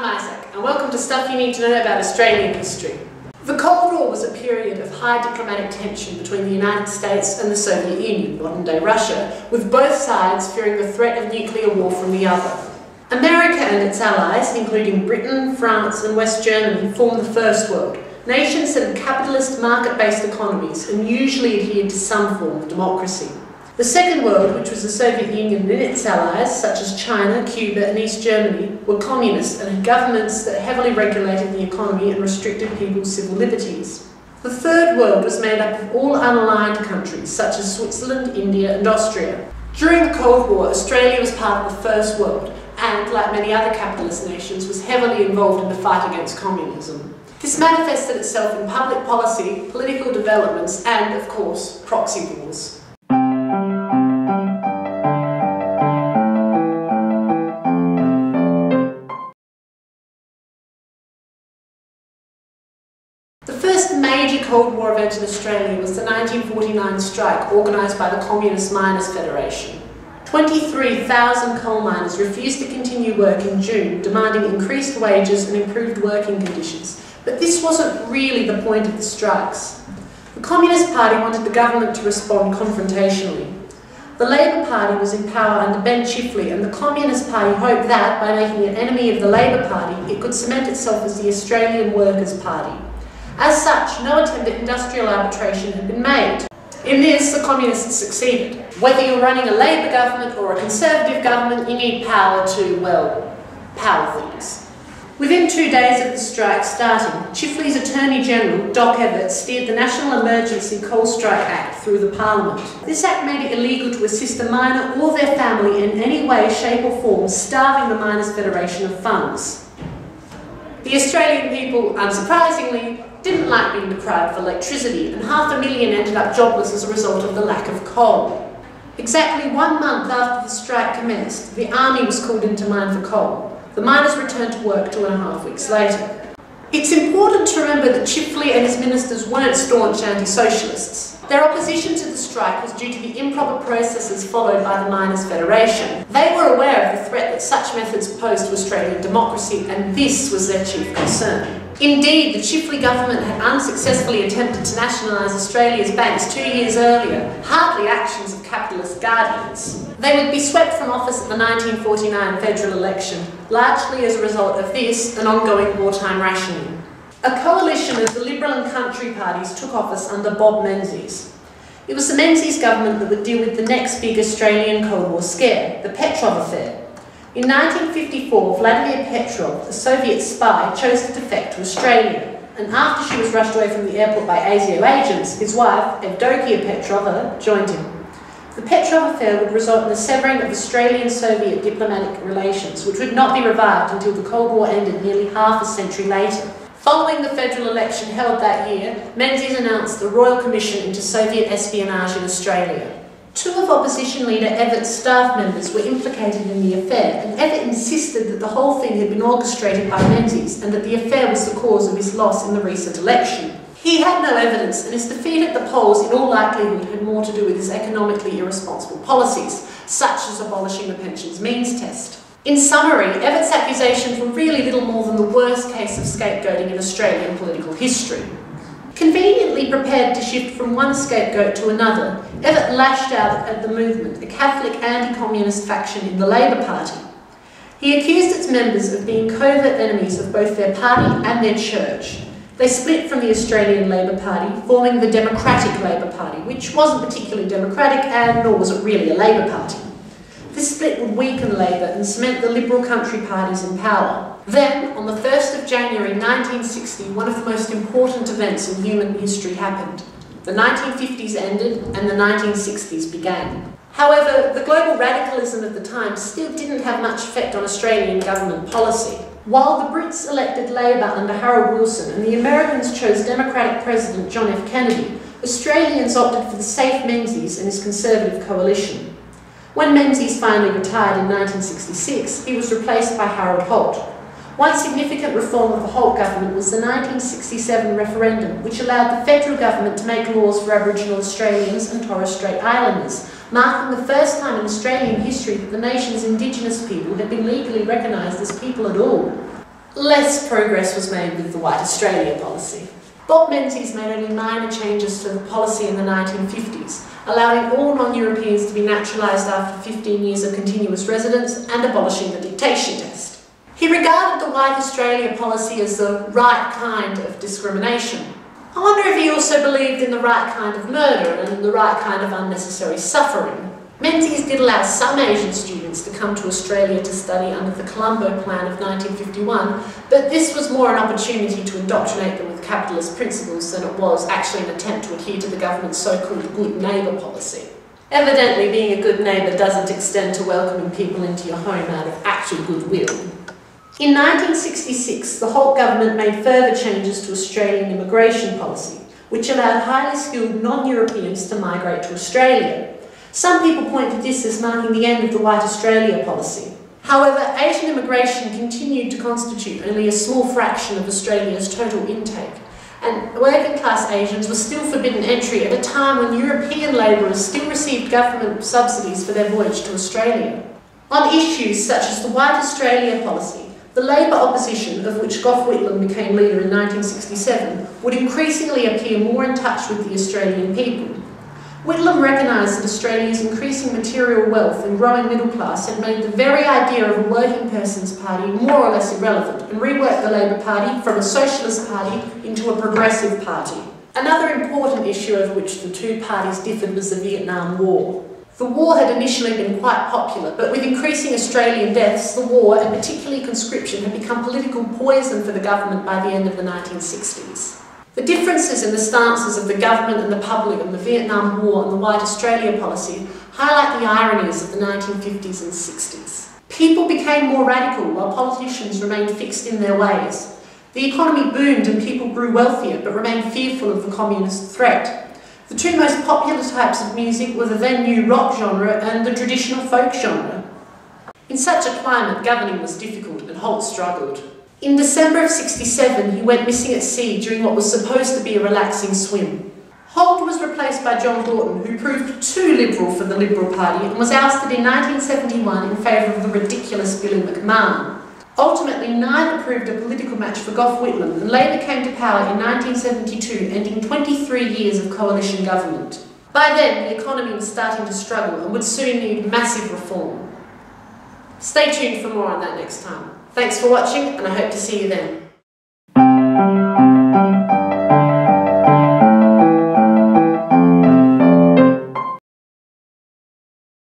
I'm Isaac, and welcome to Stuff You Need to Know About Australian History. The Cold War was a period of high diplomatic tension between the United States and the Soviet Union, modern-day Russia, with both sides fearing the threat of nuclear war from the other. America and its allies, including Britain, France and West Germany, formed the First World, nations that had capitalist market-based economies and usually adhered to some form of democracy. The Second World, which was the Soviet Union and its allies, such as China, Cuba and East Germany, were communist and had governments that heavily regulated the economy and restricted people's civil liberties. The Third World was made up of all unaligned countries, such as Switzerland, India and Austria. During the Cold War, Australia was part of the First World and, like many other capitalist nations, was heavily involved in the fight against communism. This manifested itself in public policy, political developments and, of course, proxy wars. The first major Cold War event in Australia was the 1949 strike organised by the Communist Miners' Federation. 23,000 coal miners refused to continue work in June, demanding increased wages and improved working conditions. But this wasn't really the point of the strikes. The Communist Party wanted the government to respond confrontationally. The Labor Party was in power under Ben Chifley, and the Communist Party hoped that, by making an enemy of the Labor Party, it could cement itself as the Australian Workers' Party. As such, no attempt at industrial arbitration had been made. In this, the Communists succeeded. Whether you're running a Labour government or a Conservative government, you need power to, well, power things. Within 2 days of the strike starting, Chifley's Attorney General, Doc Evatt, steered the National Emergency Coal Strike Act through the Parliament. This act made it illegal to assist a miner or their family in any way, shape or form, starving the Miners' Federation of funds. The Australian people, unsurprisingly, didn't like being deprived of electricity, and 500,000 ended up jobless as a result of the lack of coal. Exactly 1 month after the strike commenced, the army was called in to mine for coal. The miners returned to work 2.5 weeks later. It's important to remember that Chifley and his ministers weren't staunch anti-socialists. Their opposition to the strike was due to the improper processes followed by the Miners' Federation. They were aware of the threat that such methods posed to Australian democracy, and this was their chief concern. Indeed, the Chifley government had unsuccessfully attempted to nationalise Australia's banks 2 years earlier, hardly actions of capitalist guardians. They would be swept from office at the 1949 federal election, largely as a result of this and ongoing wartime rationing. A coalition of the Liberal and Country parties took office under Bob Menzies. It was the Menzies government that would deal with the next big Australian Cold War scare, the Petrov Affair. In 1954, Vladimir Petrov, a Soviet spy, chose to defect to Australia, and after she was rushed away from the airport by ASIO agents, his wife, Evdokia Petrova, joined him. The Petrov Affair would result in the severing of Australian-Soviet diplomatic relations, which would not be revived until the Cold War ended nearly half a century later. Following the federal election held that year, Menzies announced the Royal Commission into Soviet espionage in Australia. 2 of opposition leader Evatt's staff members were implicated in the affair, and Evatt insisted that the whole thing had been orchestrated by Menzies and that the affair was the cause of his loss in the recent election. He had no evidence, and his defeat at the polls in all likelihood had more to do with his economically irresponsible policies, such as abolishing the pensions means test. In summary, Evatt's accusations were really little more than the worst case of scapegoating in Australian political history. Conveniently prepared to shift from one scapegoat to another, Evatt lashed out at the movement, a Catholic anti-communist faction in the Labor Party. He accused its members of being covert enemies of both their party and their church. They split from the Australian Labor Party, forming the Democratic Labor Party, which wasn't particularly democratic and nor was it really a Labor Party. This split would weaken Labor and cement the Liberal country parties in power. Then, on the 1st of January 1960, one of the most important events in human history happened. The 1950s ended and the 1960s began. However, the global radicalism of the time still didn't have much effect on Australian government policy. While the Brits elected Labor under Harold Wilson and the Americans chose Democratic President John F. Kennedy, Australians opted for the safe Menzies and his Conservative coalition. When Menzies finally retired in 1966, he was replaced by Harold Holt. One significant reform of the Holt government was the 1967 referendum, which allowed the federal government to make laws for Aboriginal Australians and Torres Strait Islanders, marking the first time in Australian history that the nation's Indigenous people had been legally recognised as people at all. less progress was made with the White Australia policy. Bob Menzies made only minor changes to the policy in the 1950s, allowing all non-Europeans to be naturalised after 15 years of continuous residence and abolishing the dictation test. He regarded the White Australia policy as the right kind of discrimination. I wonder if he also believed in the right kind of murder and the right kind of unnecessary suffering. Menzies did allow some Asian students to come to Australia to study under the Colombo Plan of 1951, but this was more an opportunity to indoctrinate them with capitalist principles than it was actually an attempt to adhere to the government's so-called good neighbour policy. Evidently, being a good neighbour doesn't extend to welcoming people into your home out of actual goodwill. In 1966, the Holt government made further changes to Australian immigration policy, which allowed highly skilled non-Europeans to migrate to Australia. Some people point to this as marking the end of the White Australia policy. However, Asian immigration continued to constitute only a small fraction of Australia's total intake, and working-class Asians were still forbidden entry at a time when European labourers still received government subsidies for their voyage to Australia. On issues such as the White Australia policy, the Labour opposition, of which Gough Whitlam became leader in 1967, would increasingly appear more in touch with the Australian people. Whitlam recognised that Australia's increasing material wealth and growing middle class had made the very idea of a working person's party more or less irrelevant, and reworked the Labour Party from a socialist party into a progressive party. Another important issue over which the two parties differed was the Vietnam War. The war had initially been quite popular, but with increasing Australian deaths, the war, and particularly conscription, had become political poison for the government by the end of the 1960s. The differences in the stances of the government and the public on the Vietnam War and the White Australia policy highlight the ironies of the 1950s and 60s. People became more radical while politicians remained fixed in their ways. The economy boomed and people grew wealthier but remained fearful of the communist threat. The two most popular types of music were the then new rock genre and the traditional folk genre. In such a climate, governing was difficult and Holt struggled. In December of '67, he went missing at sea during what was supposed to be a relaxing swim. Holt was replaced by John Gorton, who proved too liberal for the Liberal Party and was ousted in 1971 in favour of the ridiculous Billy McMahon. Ultimately, neither proved a political match for Gough Whitlam, and Labour came to power in 1972, ending 23 years of coalition government. By then, the economy was starting to struggle and would soon need massive reform. Stay tuned for more on that next time. Thanks for watching, and I hope to see you then.